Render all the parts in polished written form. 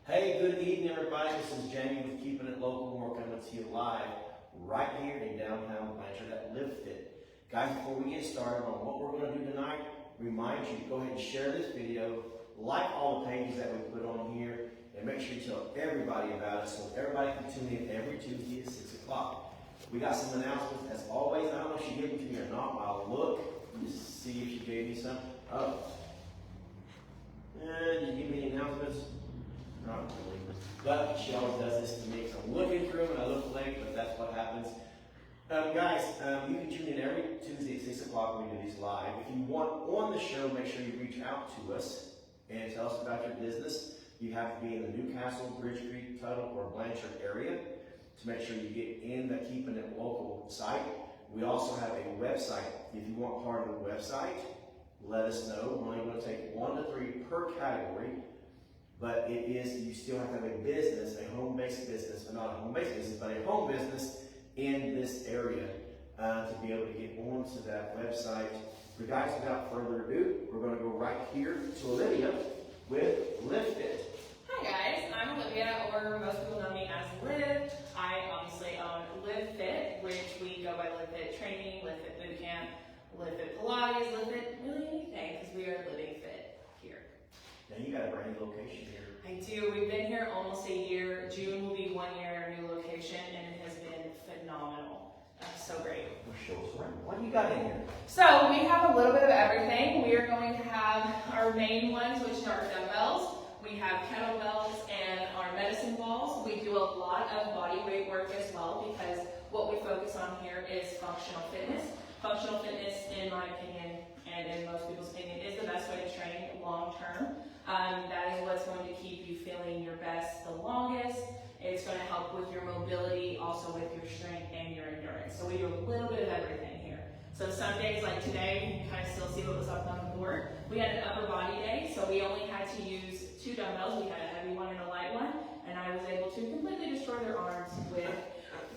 Hey, good evening, everybody. This is Jamie with Keepin It Local. We're coming to you live right here in downtown Blanchard at LivFit. Guys, before we get started on what we're going to do tonight, remind you to go ahead and share this video, like all the pages that we put on here, and make sure you tell everybody about it so everybody can tune in every Tuesday at 6 o'clock. We got some announcements as always. I don't know if she gave them to me or not, but I'll look to see if she gave me some. Oh. Did you give me any announcements? Not really. But she always does this to me. So I'm looking through and I look late, but that's what happens. Guys, you can tune in every Tuesday at 6 o'clock when we do these live. If you want on the show, make sure you reach out to us and tell us about your business. You have to be in the Newcastle, Bridge Creek, Tuttle, or Blanchard area to make sure you get in the Keepin It Local site. We also have a website. If you want part of the website, let us know. We're only going to take 1 to 3 per category. But it is, you still have to have a business, a home-based business, but not a home-based business, but a home business in this area to be able to get onto that website. But guys, without further ado, we're going to go right here to Olivia with LivFit. Hi guys, I'm Olivia, or most people know me as Liv. I obviously own LivFit, which we go by LivFit Training, LivFit Bootcamp, LivFit Pilates, LivFit really anything, because we are living fit here. Now you got a brand new location here. I do. We've been here almost a year. June will be 1 year at our new location, and it has been phenomenal. So great. Well, show us around. What do you got in here? So we have a little bit of everything. We are going to have our main ones, which are dumbbells. We have kettlebells and our medicine balls. We do a lot of body weight work as well because what we focus on here is functional fitness. Functional fitness, in my opinion, and in most people's opinion, is the best way to train long term. That is what's going to keep you feeling your best the longest. It's going to help with your mobility, also with your strength and your endurance. So we do a little bit of everything here. So some days like today, you kind of still see what was up on the board. We had an upper body day, so we only had to use 2 dumbbells. We had a heavy one and a light one, and I was able to completely destroy their arms with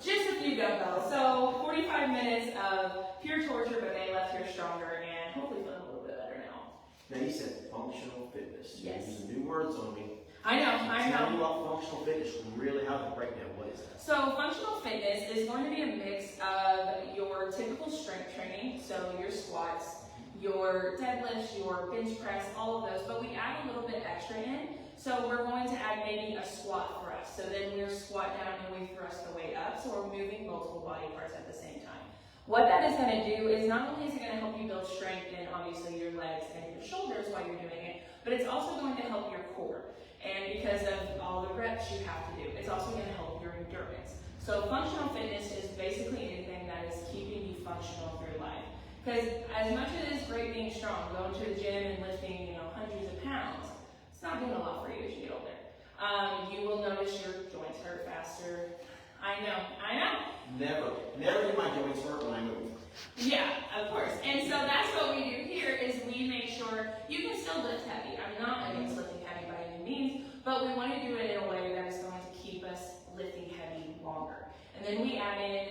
just a few dumbbells. So 45 minutes of pure torture, but they left here stronger and hopefully feeling a little bit better now. Now you said functional fitness. Yes. You're using new words on me. I know. Tell me about functional fitness. Really, how's the breakdown? What is that? So functional fitness is going to be a mix of your typical strength training, so your squats, your deadlifts, your bench press, all of those, but we add a little bit extra in. So we're going to add maybe a squat thrust. So then we're squat down and we thrust the weight up, so we're moving multiple body parts at the same time. What that is going to do is not only is it going to help you build strength in obviously your legs and your shoulders while you're doing it, but it's also going to help your core. And because of all the reps you have to do, it's also going to help your endurance. So functional fitness is basically anything that is keeping you functional through life. Because as much as it is great being strong, going to the gym and lifting, hundreds of pounds, it's not doing a lot for you as you get older. You will notice your joints hurt faster. I know. Never do my joints hurt when I move. Yeah, of course. And so that's what we do here is we make sure you can still lift heavy. I'm not against lifting heavy by any means, but we want to do it in a way that is going to keep us lifting heavy longer. And then we add in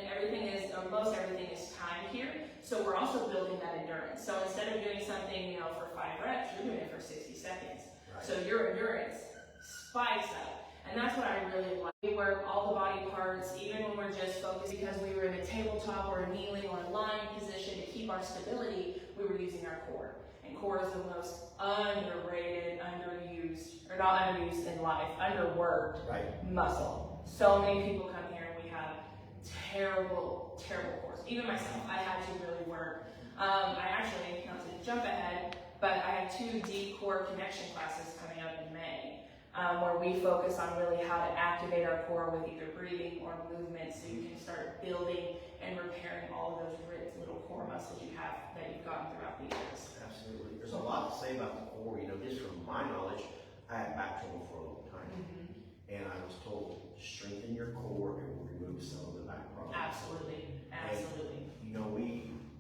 most everything is timed here. So we're also building that endurance. So instead of doing something, for 5 reps, you're doing it for 60 seconds. Right. So your endurance spikes up. And that's what I really like. We work all the body parts, even when we're just focused, because we were in a tabletop or a kneeling or a lying position to keep our stability, we were using our core. And core is the most underrated, underused, or not underused in life, underworked muscle. So many people come here and we have terrible, terrible cores. Even myself, I had to really work. I actually, not to jump ahead, but I have 2 deep core connection classes coming up in May. Where we focus on really how to activate our core with either breathing or movement so you can start building and repairing all of those rich little core muscles you have that you've gotten throughout the years. Absolutely. There's a lot to say about the core. Just from my knowledge, I had back trouble for a long time. And I was told, strengthen your core and we'll remove some of the back problems. Absolutely. Absolutely. And,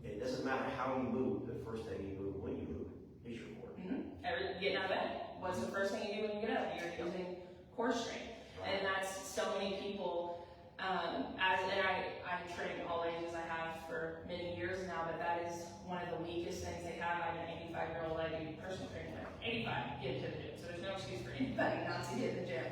it doesn't matter how you move, the first thing you move when you move is your core. Getting out of bed. What's the first thing you do when you get up? You're using core strength. Right. And that's so many people, I train all ages. I have for many years now, but that is one of the weakest things they have. I'm an 85-year-old, I do personal training. 85, get to the gym. So there's no excuse for anybody not to get to the gym.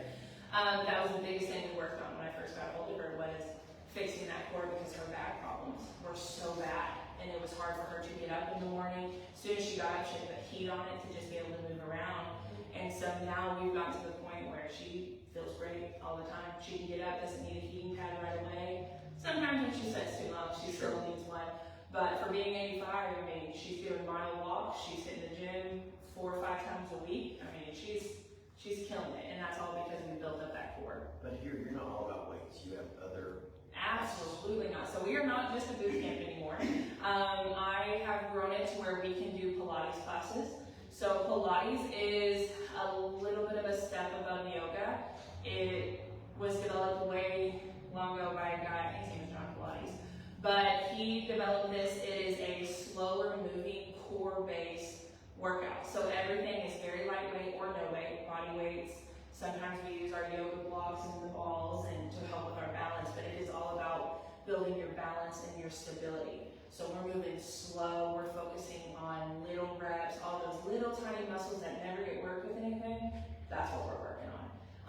That was the biggest thing we worked on when I first got hold of her, was fixing that core, because her back problems were so bad, and it was hard for her to get up in the morning. As soon as she got up, she had to put heat on it to just be able to move around. And so now we've gotten to the point where she feels great all the time. She can get up, doesn't need a heating pad right away. Sometimes when she sets too long, she still needs one. But for being 85, I mean, she's doing mile walks, she's hitting the gym 4 or 5 times a week. I mean, she's killing it, and that's all because we built up that core. But here, you're not all about weights. You have other... Absolutely not. So we are not just a boot camp anymore. I have grown it to where we can do Pilates classes. So Pilates is a little bit of a step above yoga. It was developed way long ago by a guy, his name is John Pilates. But he developed this. It is a slower moving core-based workout. So everything is very lightweight or no weight, body weights. Sometimes we use our yoga blocks and the balls and to help with our balance, but it is all about building your balance and your stability. So we're moving slow, we're focusing on little reps, all those little tiny muscles that never get worked with anything. That's what we're working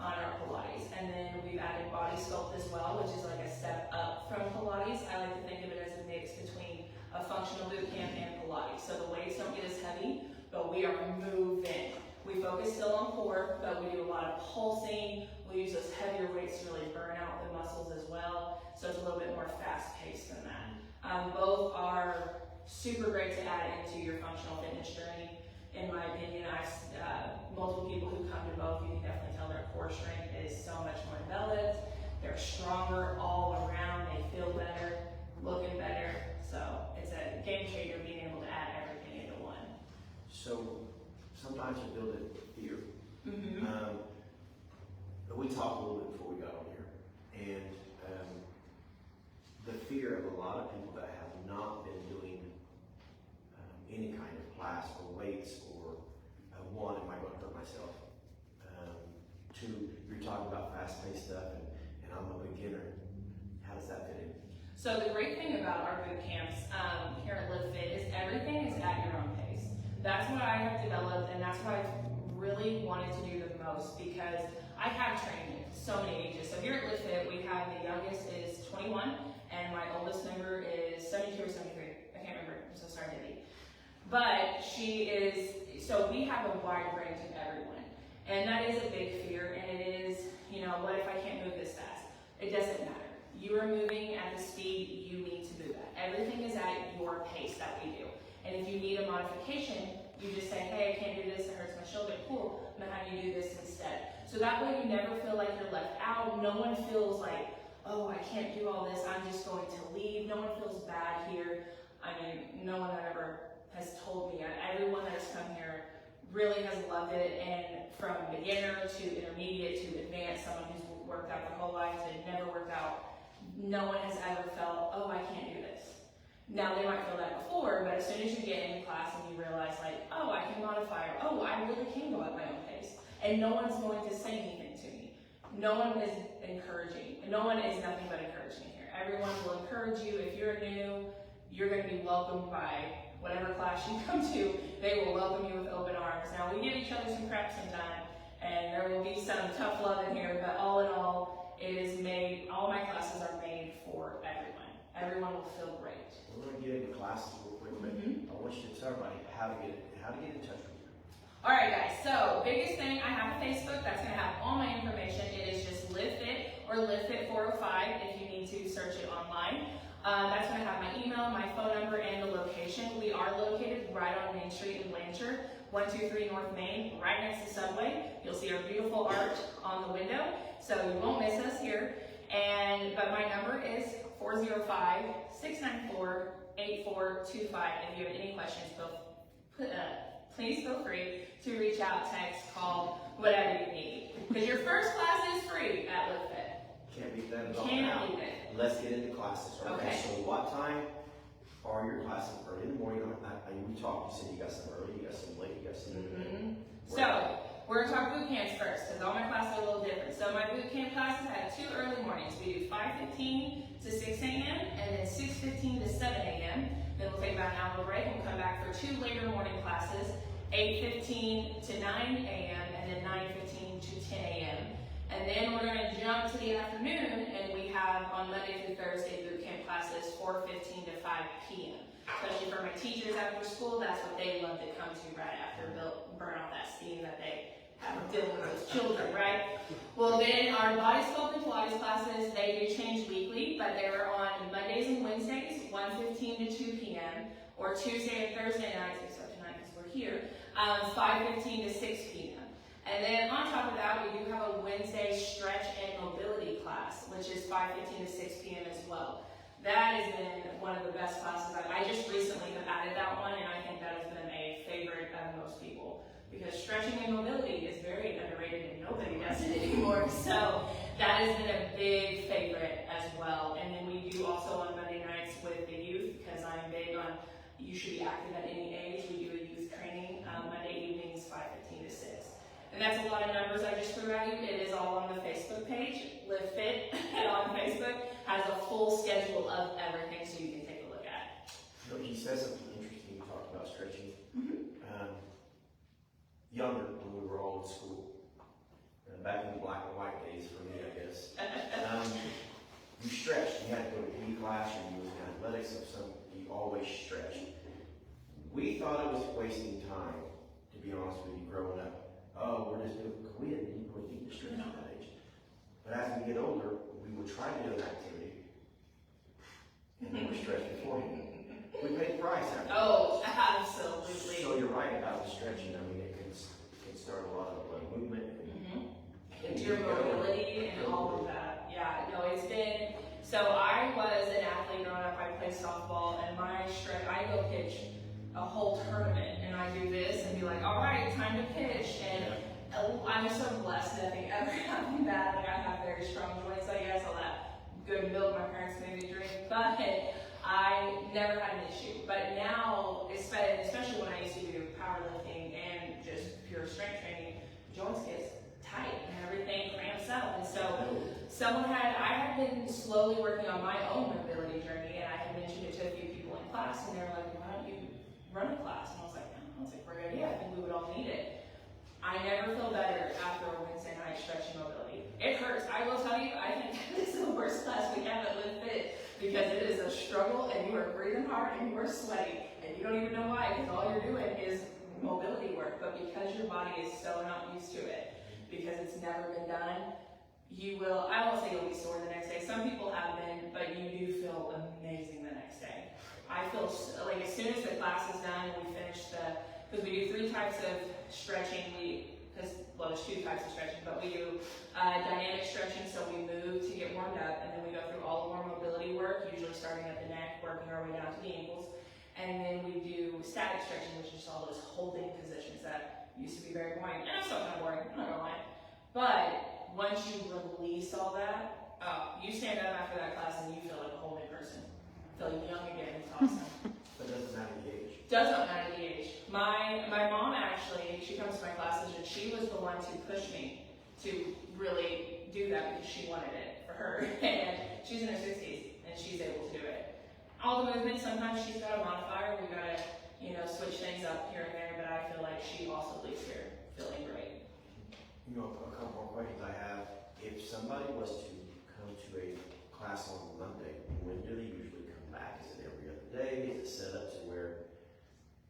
on our Pilates. And then we've added body sculpt as well, which is like a step up from Pilates. I like to think of it as a mix between a functional boot camp and Pilates. So the weights don't get as heavy, but we are moving. We focus still on core, but we do a lot of pulsing. We use those heavier weights to really burn out the muscles as well. So it's a little bit more fast-paced than that. Both are super great to add into your functional fitness journey. In my opinion, I've multiple people who come to both, you can definitely tell their core strength is so much more developed. They're stronger all around. They feel better, looking better. So it's a game changer being able to add everything into one. So sometimes you build it fear. Mm-hmm. We talked a little bit before we got on here, and the fear of a lot of people that have not been doing any kind of class or weights or one, am I going to hurt myself? Two, you're talking about fast-paced stuff, and I'm a beginner. How does that fit in? So the great thing about our boot camps here at LivFit is everything is at your own pace. That's what I have developed, and that's what I've really wanted to do the most, because I have trained in so many ages. So here at LivFit, we have the youngest is 21, and my oldest member is 72 or 73. I can't remember. I'm so sorry, Debbie. But she is, so we have a wide range of everyone. And that is a big fear, and it is, you know, what if I can't move this fast? It doesn't matter. You are moving at the speed you need to move at. Everything is at your pace that we do. And if you need a modification, you just say, hey, I can't do this, it hurts my shoulder. Cool, I'm gonna have you do this instead. So that way you never feel like you're left out. No one feels like, oh, I can't do all this, I'm just going to leave. No one feels bad here. I mean, no one that ever has told me. Everyone that has come here really has loved it, and from beginner to intermediate to advanced, someone who's worked out their whole life to never worked out, no one has ever felt, oh, I can't do this. Now, they might feel that before, but as soon as you get into class and you realize, like, oh, I can modify, or oh, I really can go at my own pace, and no one's going to say anything to me. No one is encouraging, and no one is nothing but encouraging here. Everyone will encourage you. If you're new, you're going to be welcomed by whatever class you come to. They will welcome you with open arms. Now, we give each other some crap sometimes, and there will be some tough love in here, but all in all, it is made, all my classes are made for everyone. Everyone will feel great. We're going to get into classes real quick, but I want you to tell everybody how to get in touch with you. All right, guys. So biggest thing, I have a Facebook that's going to have all my information. It is just LivFit or LivFit 405 if you need to search it online. That's going to have my email, my phone number, and the location. We are located right on Main Street in Blanchard, 123 North Main, right next to Subway. You'll see our beautiful art on the window, so you won't miss us here. But my number is 405-694-8425. If you have any questions, please feel free to reach out, text, call, whatever you need. Because your first class is free at LivFit. Can't beat that at all. Can't beat it. Let's get into classes. Okay. So what time are your classes? Early in the morning? We talked, you said you got some early, you got some late, you got some midnight. So, we're going to talk boot camps first, because all my classes are a little different. So my boot camp classes have 2 early mornings. We do 5:15 to 6 a.m. and then 6:15 to 7 a.m. Then we'll take about an hour break and we'll come back for 2 later morning classes, 8:15 to 9 a.m. and then 9:15 to 10 a.m. And then we're going to jump to the afternoon, and we have on Monday through Thursday boot camp classes 4:15 to 5 p.m. Especially for my teachers after school, that's what they love to come to right after, burn off that steam that they have dealing with those children, right? Well, then our body sculpt and Pilates classes, they do change weekly, but they were on Mondays and Wednesdays, 1:15 to 2 p.m., or Tuesday and Thursday nights, except tonight because we're here, 5:15 to 6 p.m. And then on top of that, we do have a Wednesday stretch and mobility class, which is 5:15 to 6 p.m. as well. That has been one of the best classes. I just recently have added that one, and I think that has been a favorite of most people, because stretching and mobility is very underrated and nobody does it anymore. So that has been a big favorite as well. And then we do also on Monday nights with the youth, because I'm big on you should be active at any age. We do a youth training Monday evenings, 5:15 to 6. And that's a lot of numbers I just threw at you. It is all on the Facebook page. LivFit on Facebook has a full schedule of everything, so you can take a look at. You know, he says something interesting. You talked about stretching. Younger, when we were all in school, back in the black and white days for me, I guess. You stretched. You had to go to PE class, or you was in athletics or something. You always stretched. We thought it was wasting time, to be honest with you, growing up. Oh, we're just doing, we didn't really need to stretch at that age. But as we get older, we would try to do an activity, and then we stretch beforehand. We pay the price after. Oh, absolutely. So you're right about the stretching. I mean, it can start a lot of movement. And your mobility and all of that. Yeah, no, it's been, so I was an athlete growing up. I played softball, and my stretch, I go pitch a whole tournament, and I do this and be like, all right, time to pitch. And I'm so blessed, nothing ever happened bad. Like, I have very strong joints, I guess, all that good milk my parents made me drink, but I never had an issue. But now, especially when I used to do powerlifting and just pure strength training, joints get tight and everything cramps up. And so I had been slowly working on my own mobility journey, and I had mentioned it to a few people in class, and they were like, why don't you run a class? And I was like, oh, that's a great idea. I think we would all need it. I never feel better after a Wednesday night stretching mobility. It hurts. I will tell you, I think this is the worst class we have at LivFit, because it is a struggle, and you are breathing hard, and you are sweaty, and you don't even know why, because all you're doing is mobility work. But because your body is so not used to it, because it's never been done, you will, I won't say you'll be sore the next day. Some people have been, but you do feel amazing the next day. I feel like as soon as the class is done and we finish because we do 3 types of stretching. There's 2 types of stretching, but we do dynamic stretching, so we move to get warmed up, and then we go through all of our mobility work, usually starting at the neck, working our way down to the ankles. And then we do static stretching, which is all those holding positions that used to be very boring. And I'm still kind of boring, I'm not gonna lie. But once you release all that, you stand up after that class and you feel like a whole new person. Feel young again. It's awesome. But it doesn't matter the age. Does not matter the age. My mom actually, she comes to my classes, and she was the one to push me to really do that, because she wanted it for her. And she's in her 60s, and she's able to do it. All the movements, sometimes she's got a modifier. We gotta, switch things up here and there, but I feel like she also leaves here feeling great. A couple more questions I have. If somebody was to come to a class on Monday, when do they usually come back? Is it every other day? Is it set up to where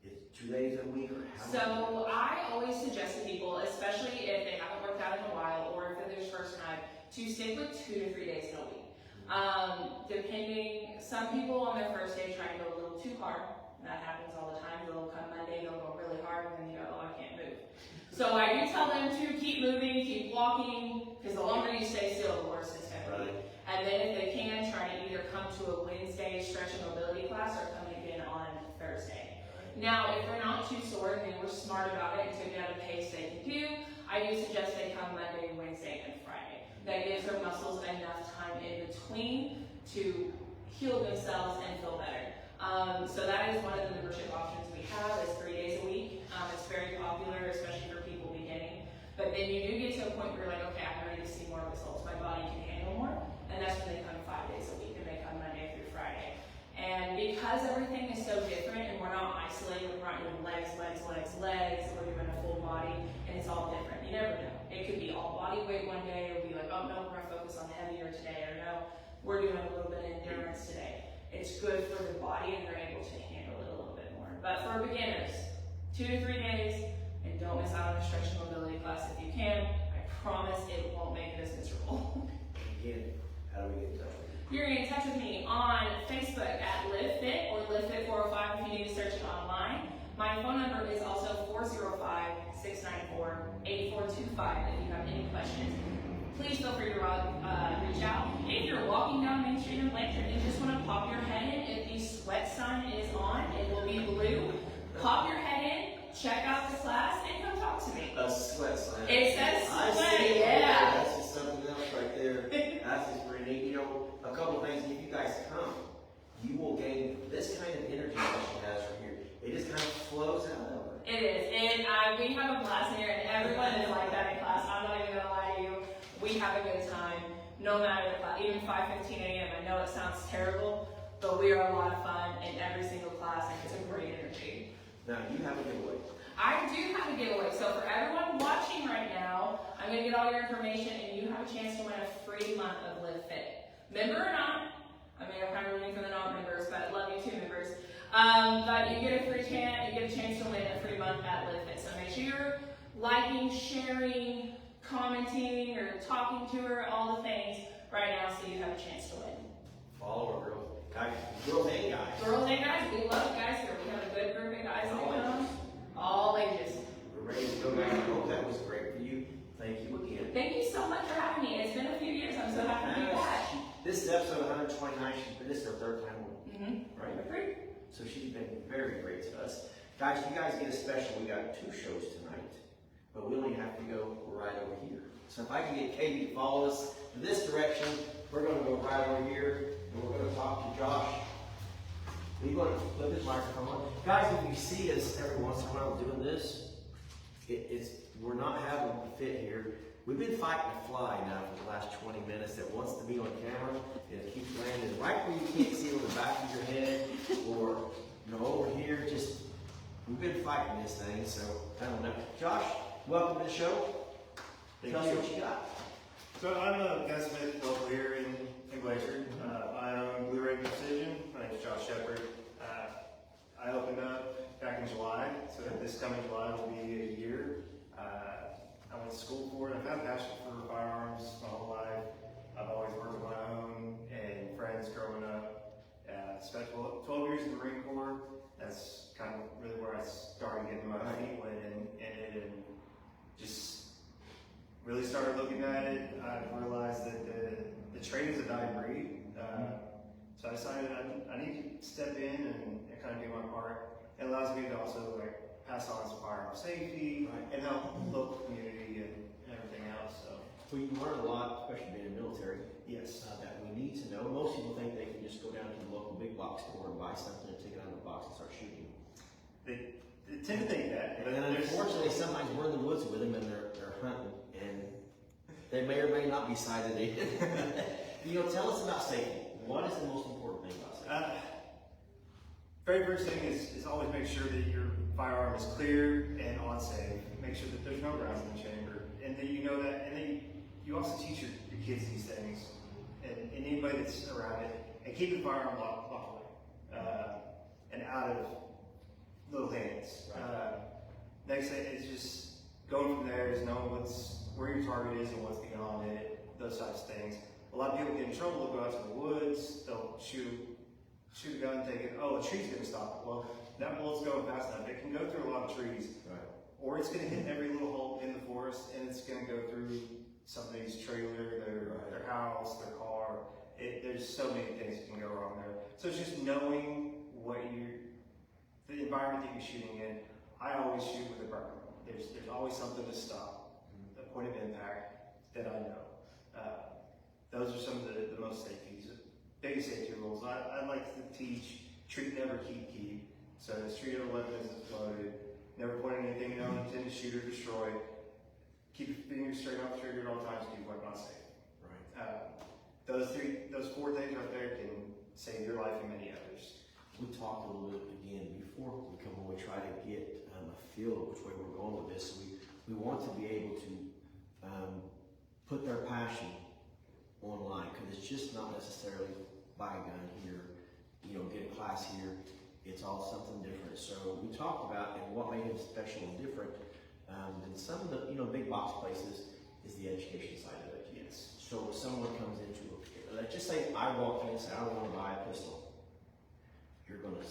it's 2 days a week, or how? So I always suggest to people, especially if they haven't worked out in a while, or if it's their first time, to stick with 2 to 3 days in a week. Depending, some people on their first day try to go a little too hard. That happens all the time. They'll come Monday, they'll go really hard, and then oh, I can't move. So I do tell them to keep moving, keep walking, because the longer you stay still, the worse it's going to be. And then if they can, try to either come to a Wednesday stretch and mobility class, or come again on Thursday. Now, if they're not too sore and they were smart about it and took it at a pace they can do, I do suggest they come Monday, Wednesday, and Friday. That gives their muscles enough time in between to heal themselves and feel better. So that is one of the membership options we have, is 3 days a week. It's very popular, especially for people beginning. But then you do get to a point where you're like, okay, I'm ready to see more results. My body can handle more. And that's when they come 5 days a week, and they come Monday through Friday. And because everything is so different, and we're not isolated, we're not doing legs, we're doing a full body, and it's all different. You never know. It could be all body weight one day, it would be we're doing a little bit of endurance today. It's good for the body and they're able to handle it a little bit more. But for beginners, 2 to 3 days, and don't miss out on a stretch and mobility class if you can. I promise it won't make it as miserable. Again, how do we get in touch with you? You're going to get in touch with me on Facebook at LivFit or LivFit 405 if you need to search it online. My phone number is also 405-694-8425 if you have any questions. Please feel free to reach out. If you're walking down Main Street in Blanchard and you just want to pop your head in, if the sweat sign is on, it will be blue. Pop your head in, check out the class, and come talk to me. A sweat sign. It says I sweat, see it. yeah. That's just something else right there. That's just pretty neat. You know, a couple of things, if you guys come, you will gain this kind of energy that she has right here. It just kind of flows out of her. It is, and we have a class here, and everyone is like that in class. I'm not even gonna lie to you. We have a good time, no matter the class. Even 5:15 a.m. I know it sounds terrible, but we are a lot of fun in every single class, and it's a great energy. Now, you have a giveaway. I do have a giveaway. So for everyone watching right now, I'm gonna get all your information, and you have a chance to win a free month of LivFit. Member or not? I mean, I'm kind of rooting for the non-members, but love you too, members. But you get a free chance, you get a chance to win a free month at LivFit. So make sure you're liking, sharing, commenting, or talking to her, all the things right now, so you have a chance to win. Follow her, girls. Guys, girls and guys. Girls and guys, we love guys here. We have a good group of guys that come. All ages. We're ready to go, guys. I hope that was great for you. Thank you again. Thank you so much for having me. It's been a few years. I'm so happy to be back. This is episode 129. This is her third time on. Mm-hmm. Right? So she's been very great to us. Guys, you guys get a special. We got 2 shows tonight, but we only have to go right over here. So if I can get Katie to follow us in this direction, we're going to go right over here, and we're going to talk to Josh. He's going to flip his microphone on. Guys, if you see us every once in a while doing this, we're not having a fit here. We've been fighting a fly now for the last 20 minutes that wants to be on camera, and it keeps landing right where you can't see it on the back of your head, or over here. We've been fighting this thing, so I don't know. Josh, welcome to the show. Tell us what you got. So I'm a gunsmith local here in Blanchard. I own Blue Ray Precision. My name is Josh Shepard. I opened up back in July, so this coming July will be a year. I went to school for it. I've had a passion for firearms my whole life. I've always worked with my own and friends growing up. Spent 12 years in the Marine Corps. That's kind of really where I started getting my feet wet in it, and just really started looking at it. I realized that the trade is a dying breed. So I decided I need to step in and kind of do my part. It allows me to also pass on some firearm safety and help the local community and everything else. So Well, you learn a lot, especially being in the military, yes, that we need to know. Most people think they can just go down to the local big box store and buy something and take it out of the box and start shooting. they tend to think that, but And unfortunately, sometimes we're in the woods with them and they're hunting, and they may or may not be sighted. Tell us about safety. What is the most important thing about safety? Very first thing is always make sure that your firearm is clear and on safe. Make sure that there's no rounds in the chamber, and that you know that, and then you also teach your kids these things, and anybody that's around it, and keep the firearm locked away and out of little hands. Next thing is just going from there is knowing where your target is and what's beyond it, those types of things. A lot of people get in trouble. They'll go out to the woods, they'll shoot a gun, take it, a tree's gonna stop it. Well, that bullet's going fast enough. It can go through a lot of trees. Right. Or it's gonna hit every little hole in the forest, and it's gonna go through somebody's trailer, their house, their car. There's so many things that can go wrong there. So it's just knowing the environment that you're shooting in. I always shoot with a burner. There's always something to stop, a point of impact that I know. Those are some of the most safety, biggest safety rules. I like to teach treat, never, keep. So it's treat a weapon as it's loaded. Never point anything you don't intend to shoot or destroy. Keep your fingers straight off the trigger at all times. Keep your weapon safe. Right. Those 4 things right there can save your life and many others. We talked a little bit again before we come on. We try to get a feel of which way we're going with this. We want to be able to put their passion online, because it's just not necessarily buy a gun here, get a class here. It's all something different. So we talked about, and what made him special and different than some of the big box places is the education side of it. Yes. So if someone comes into let's just say I walk in and say I want to buy a pistol, you're going to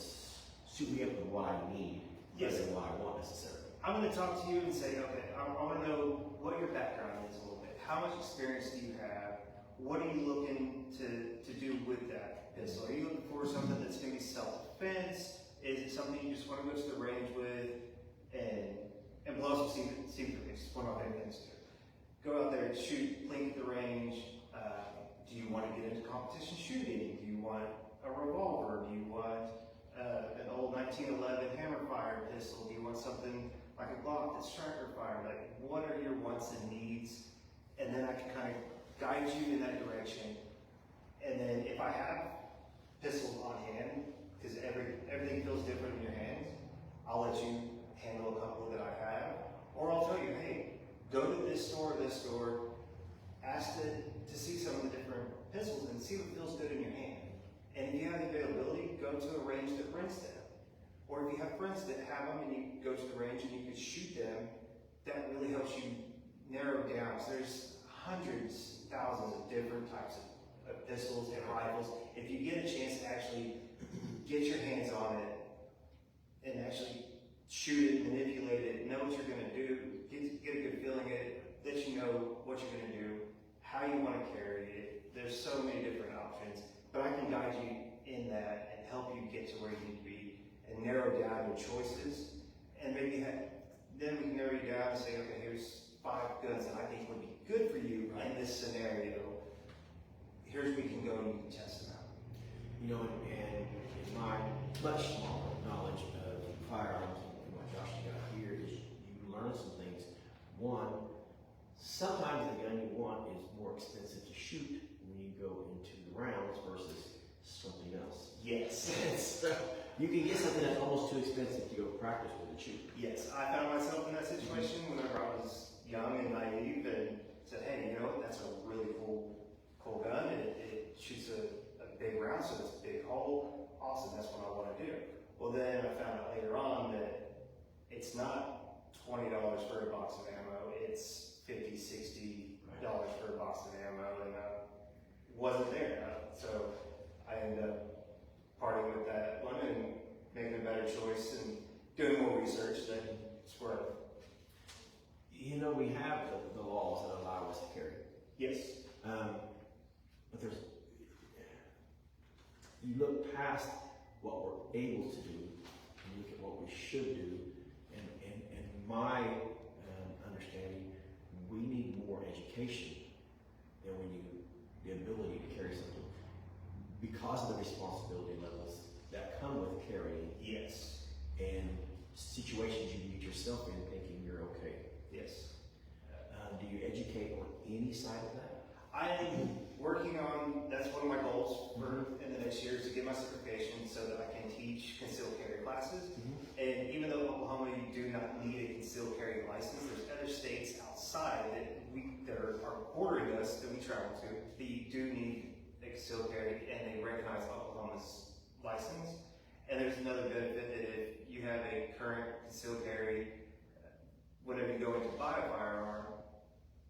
suit me up with what I need, rather than what I want necessarily. I'm going to talk to you and say, okay, I want to know what your background is a little bit. How much experience do you have? What are you looking to do with that pistol? Are you looking for something that's going to be self-defense? Is it something you just want to go to the range with and blow some steam through things? One of my favorite things to do. Go out there and shoot, blink at the range. Do you want to get into competition shooting? Do you want a revolver? Do you want an old 1911 hammer fire pistol? Do you want something like a Glock that's striker fire? Like, what are your wants and needs? And then I can kind of guide you in that direction. And then if I have pistols on hand, because everything feels different in your hands, I'll let you handle a couple that I have. Or I'll tell you, hey, go to this store, ask to see some of the different pistols and see what feels good in your hand. And if you have the availability, go to a range that rents them. Or if you have friends that have them and you go to the range and you can shoot them, that really helps you narrow down. So there's hundreds, thousands of different types of pistols and rifles. If you get a chance to actually get your hands on it and actually shoot it, manipulate it, know what you're going to do, get a good feeling at it, let you know what you're going to do, how you want to carry it. There's so many different options, but I can guide you in that and help you get to where you need to be and narrow down your choices. And maybe then we can narrow you down and say, okay, here's 5 guns that I think would be good for you in this scenario. Here's where you can go and you can test them out. And in my much smaller knowledge of firearms and what Josh got here is you learn some things. One, sometimes the gun you want is more expensive to shoot when you go into the rounds versus something else. Yes. So you can get something that's almost too expensive to go practice with and shoot. Yes, I found myself in that situation whenever I was young and naive and said, hey, you know what, that's a really cool gun. It shoots a big round, so it's a big hole. Awesome, that's what I want to do. Well, then I found out later on that it's not $20 for a box of ammo. It's $50, $60 for a box of ammo, and wasn't there. So I ended up parting with that one and making a better choice and doing more research than squirrel. We have the laws that allow us to carry. Yes. But you look past what we're able to do and look at what we should do. And my understanding, we need more education than we need the ability to carry something because of the responsibility levels that come with carrying. Yes. And situations you get yourself in thinking you're okay. Yes. Do you educate on any side of that? I'm working on, that's one of my goals for in the next year is to get my certification so that I can teach concealed carry classes. And even though Oklahoma, you do not need a concealed carry license, there's other states outside that are bordering us that we travel to that you do need a concealed carry, and they recognize Oklahoma's license. And there's another benefit that if you have a current concealed carry, whenever you go in to buy a firearm,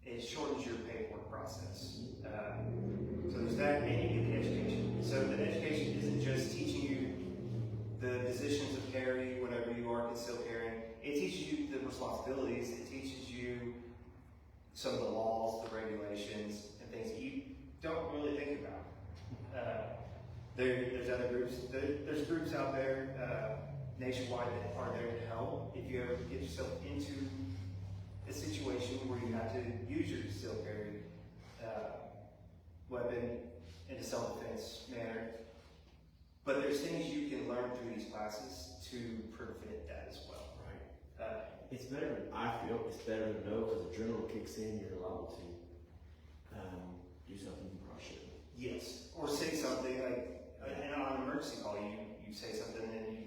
it shortens your paperwork process. So there's that, and you get the education. So the education isn't just teaching you the positions of carry whenever you are concealed carrying. It teaches you the responsibilities. It teaches you some of the laws, the regulations, and things that you don't really think about. There's other groups. There's groups out there nationwide that are there to help. If you ever get yourself into a situation where you have to use your concealed carry weapon in a self-defense manner. But there's things you can learn through these classes to prevent that as well. Right. It's better, I feel, it's better to know because the adrenaline kicks in, you're liable to do something you probably shouldn't. Yes. Or say something like, and on an emergency call, you say something and you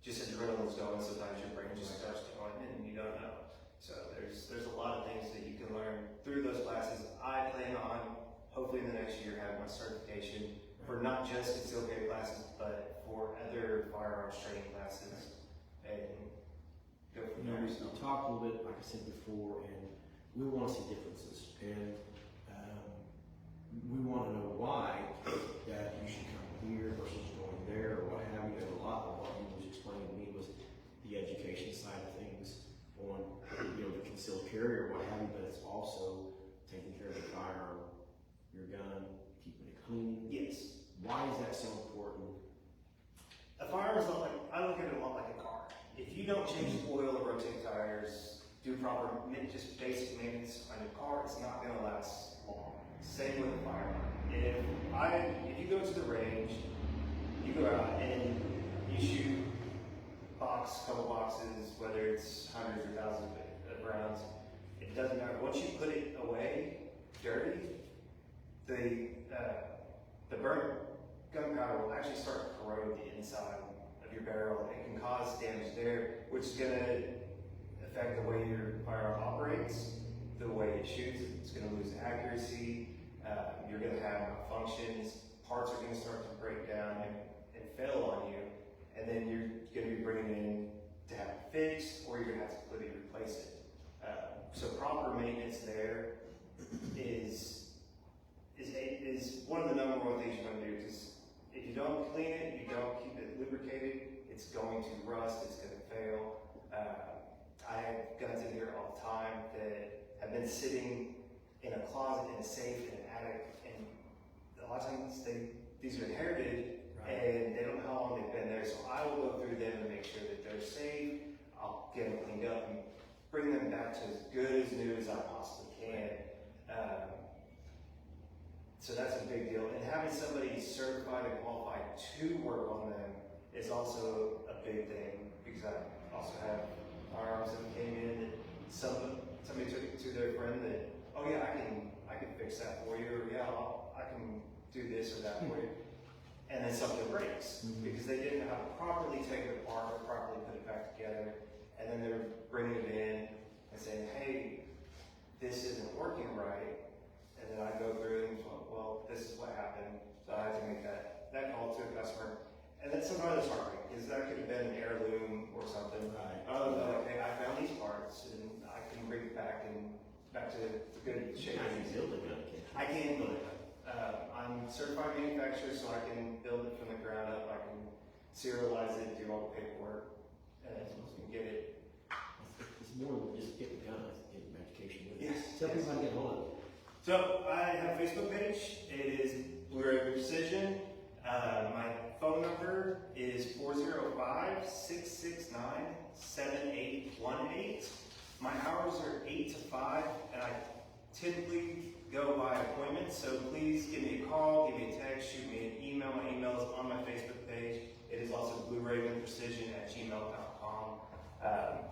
just adrenaline's going, sometimes your brain just starts going and you don't know. So there's a lot of things that you can learn through those classes. I plan on hopefully hopefully in the next year have my certification for not just concealed carry classes, but for other firearms training classes, and go from there. We talked a little bit, like I said before, and we want to see differences, and we want to know why that you should come here versus going there, or what have you. And a lot of what you was explaining to me was the education side of things on, the concealed carry or what have you, but it's also taking care of the firearm, your gun, keeping it clean. Yes. Why is that so important? A firearm is not like, I look at it a lot like a car. If you don't change the oil or rotate tires, do proper, just basic maintenance on your car, it's not going to last long. Same with a firearm. If you go to the range, you go out and you shoot couple boxes, whether it's hundreds or thousands of rounds, it doesn't matter. Once you put it away dirty, the burnt gunpowder will actually start to corrode the inside of your barrel. It can cause damage there, which is going to affect the way your firearm operates, the way it shoots. It's going to lose accuracy. You're going to have malfunctions. Parts are going to start to break down and fail on you, and then you're going to be bringing it in to have it fixed, or you're going to have to completely replace it. So proper maintenance there is one of the number one things you're going to do, because if you don't clean it, you don't keep it lubricated, it's going to rust, it's going to fail. I have guns in here all the time that have been sitting in a closet, in a safe, in an attic, and a lot of times these are inherited, and they don't know how long they've been there. So I will go through them and make sure that they're safe. I'll get them cleaned up and bring them back to as good as new as I possibly can. So that's a big deal. And having somebody certified and qualified to work on them is also a big thing, because I also have firearms that came in that somebody took it to their friend that, oh yeah, I can fix that for you, or yeah, I can do this or that for you. And then something breaks because they didn't know how to properly take it apart or properly put it back together. And then they're bringing it in and saying, hey, this isn't working right. And then I go through and go, well, this is what happened. So I had to make that call to a customer. And then sometimes it's heartbreaking, because that could have been an heirloom or something. Right. Oh, no, okay, I found these parts and I can bring it back to good shape. How do you build a gun? I can build it. I'm a certified manufacturer, so I can build it from the ground up. I can serialize it, do all the paperwork, and get it. It's more than just getting a gun, it's getting education with it. Yes. Tell people how to get hold of it. So I have a Facebook page. It is Blu-ray Precision. My phone number is 405-669-7818. My hours are 8 to 5, and I typically go by appointment, so please give me a call, give me a text, shoot me an email. My email is on my Facebook page. It is also blueravenprecision@gmail.com.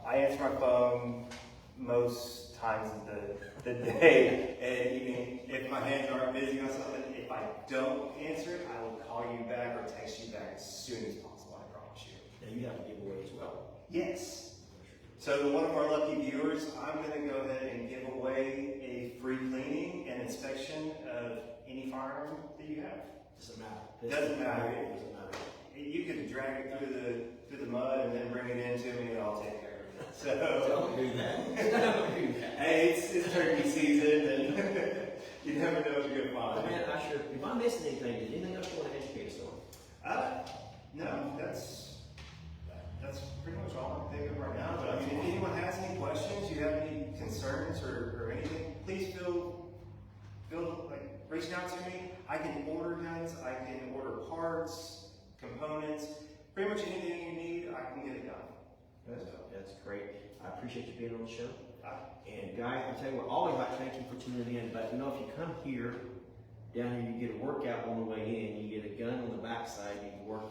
I answer my phone most times of the day, and even if my hands aren't busy on something, if I don't answer it, I will call you back or text you back as soon as possible, I promise you. Now you have a giveaway as well. Yes. So to one of our lucky viewers, I'm going to go ahead and give away a free cleaning and inspection of any firearm that you have. Doesn't matter. Doesn't matter. It doesn't matter. You can drag it through the mud and then bring it into me, and I'll take care of it. So Don't do that. Don't do that. hey, it's turkey season, and you never know what you're going to find. Man, if I'm missing anything, did anything else you want to educate us on? No, that's pretty much all I'm thinking of right now. But I mean, if anyone has any questions, you have any concerns or anything, please feel like reaching out to me. I can order guns, I can order parts, components, pretty much anything you need, I can get it done. That's great. I appreciate you being on the show. And guys, I tell you what, always like thank you for tuning in. But if you come here, down here, you get a workout on the way in, you get a gun on the backside, you can work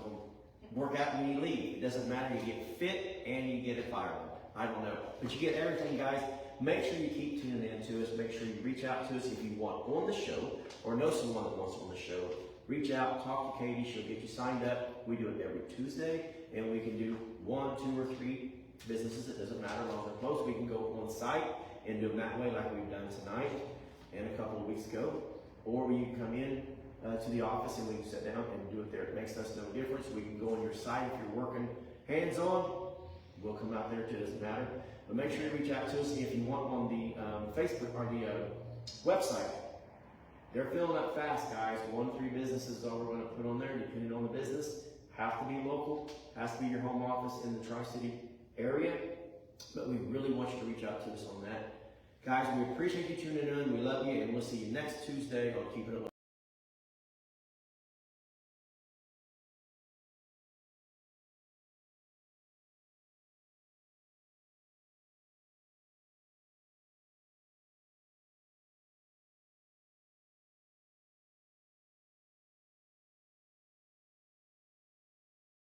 out when you leave. It doesn't matter, you get fit and you get a firearm. I don't know. But you get everything, guys. Make sure you keep tuning in to us. Make sure you reach out to us if you want on the show or know someone that wants on the show. Reach out, talk to Katie. She'll get you signed up. We do it every Tuesday, and we can do 1, 2, or 3 businesses. It doesn't matter. As long as most, we can go on site and do them that way like we've done tonight and a couple of weeks ago. or you can come in to the office and we can sit down and do it there. It makes us no difference. We can go on your site if you're working hands-on. We'll come out there too, it doesn't matter. But make sure you reach out to us if you want on the Facebook or the website. They're filling up fast, guys. 1 to 3 businesses is all we're going to put on there, depending on the business. Have to be local, has to be your home office in the Tri-City area. But we really want you to reach out to us on that. Guys, we appreciate you tuning in. We love you, and we'll see you next Tuesday on Keepin It Local.